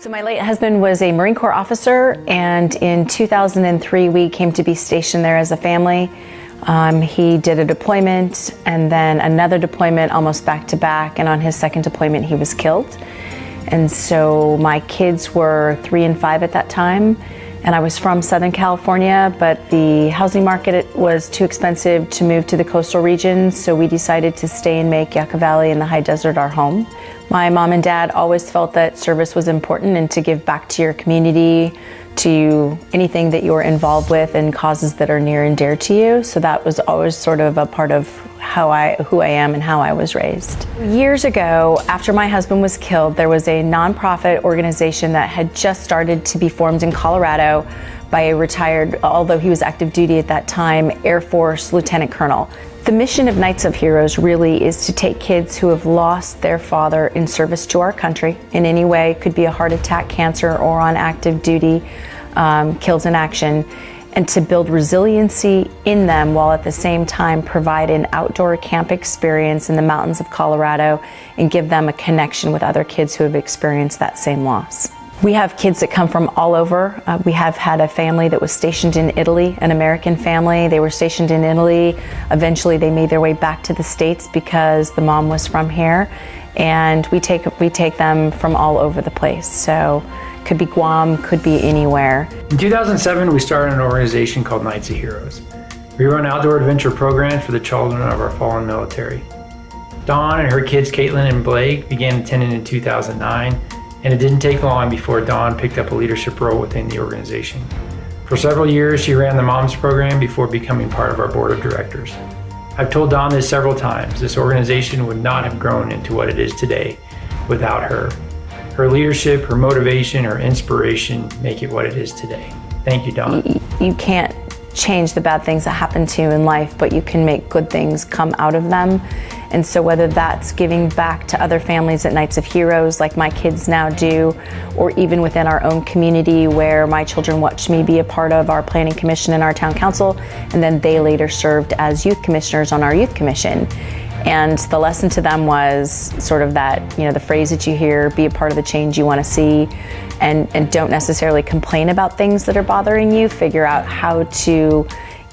So my late husband was a Marine Corps officer, and in 2003 we came to be stationed there as a family. He did a deployment and then another deployment almost back to back, and on his second deployment he was killed. And so my kids were 3 and 5 at that time, and I was from Southern California, but the housing market was too expensive to move to the coastal regions, so we decided to stay and make Yucca Valley and the high desert our home. My mom and dad always felt that service was important and to give back to your community, to anything that you're involved with and causes that are near and dear to you. So that was always sort of a part of who I am and how I was raised. Years ago, after my husband was killed, there was a nonprofit organization that had just started to be formed in Colorado by a retired, although he was active duty at that time, Air Force Lieutenant Colonel. The mission of Knights of Heroes really is to take kids who have lost their father in service to our country in any way. It could be a heart attack, cancer, or on active duty, killed in action, and to build resiliency in them while at the same time provide an outdoor camp experience in the mountains of Colorado and give them a connection with other kids who have experienced that same loss. We have kids that come from all over. We have had a family that was stationed in Italy, an American family. They were stationed in Italy. Eventually they made their way back to the States because the mom was from here. And we take them from all over the place. So could be Guam, could be anywhere. In 2007, we started an organization called Knights of Heroes. We run outdoor adventure programs for the children of our fallen military. Dawn and her kids, Caitlin and Blake, began attending in 2009. And it didn't take long before Dawn picked up a leadership role within the organization. For several years, she ran the Moms program before becoming part of our board of directors. I've told Dawn this several times, this organization would not have grown into what it is today without her. Her leadership, her motivation, her inspiration make it what it is today. Thank you, Dawn. You can't change the bad things that happen to you in life, but you can make good things come out of them. And so whether that's giving back to other families at Knights of Heroes like my kids now do, or even within our own community where my children watched me be a part of our planning commission and our town council, and then they later served as youth commissioners on our youth commission. And the lesson to them was sort of that, the phrase that you hear, be a part of the change you want to see, and don't necessarily complain about things that are bothering you. Figure out how to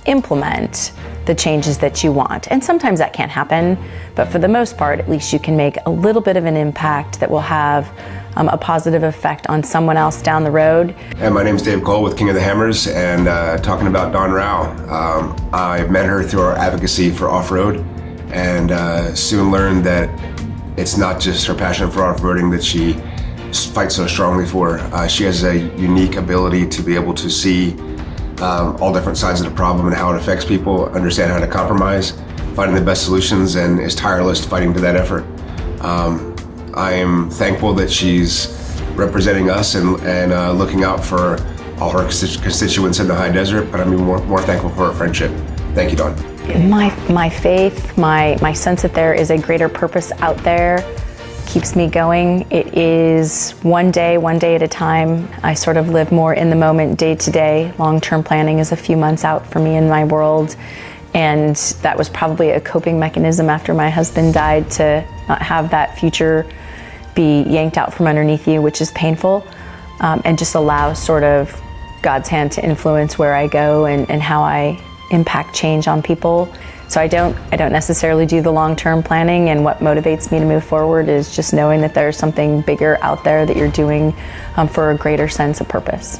implement the changes that you want. And sometimes that can't happen, but for the most part, at least you can make a little bit of an impact that will have a positive effect on someone else down the road. And my name is Dave Cole with King of the Hammers, and talking about Dawn Rowe. I met her through our advocacy for off-road, and soon learned that it's not just her passion for off-roading that she fights so strongly for. She has a unique ability to be able to see all different sides of the problem and how it affects people, understand how to compromise, finding the best solutions, and is tireless fighting to that effort. I am thankful that she's representing us and looking out for all her constituents in the high desert, but I'm even more thankful for her friendship. Thank you, Dawn. My faith, my sense that there is a greater purpose out there keeps me going. It is one day at a time. I sort of live more in the moment, day to day. Long-term planning is a few months out for me in my world. And that was probably a coping mechanism after my husband died, to not have that future be yanked out from underneath you, which is painful, and just allow sort of God's hand to influence where I go and how I impact change on people. So I don't necessarily do the long-term planning, and what motivates me to move forward is just knowing that there's something bigger out there that you're doing for a greater sense of purpose.